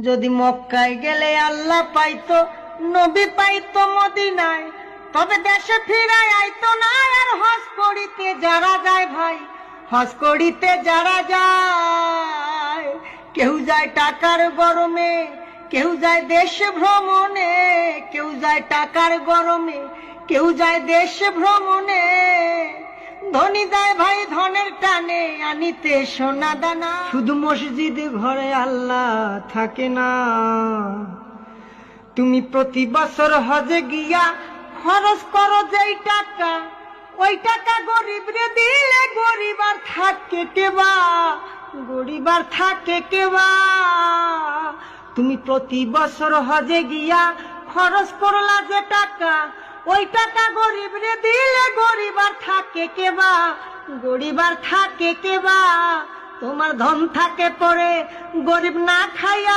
যদি মক্কায় গেলে আল্লাহ পাইতো, নবী পাইতো মদিনায়, তবে দেশে ফিরায় আইতো না। আর হজ করিতে যারা যায় ভাই, হজ করিতে যারা যায়, কেউ যায় টাকার গরমে, কেউ যায় দেশ ভ্রমণে, কেউ যায় টাকার গরমে, কেউ যায় দেশ ভ্রমণে। ধনী যায় ভাই ধনের টানে আনিতে সোনা দানা। শুধু মসজিদ ঘরে আল্লাহ থাকে না। তুমি প্রতি বছর হজে গিয়া খরচ করো যেই টাকা, ওই টাকা গরিব রে দিলে গরিব আর থাকে কেবা, গরিব আর থাকে কেবা। তুমি প্রতি বছর হজে গিয়া খরচ করলা যে টাকা, ওই টাকা গরিব রে দিলে গরিব আর থাকে কেবা, গরিব আর থাকে কেবা। তোমার ধন থাকে পরে গরিব না খাইয়া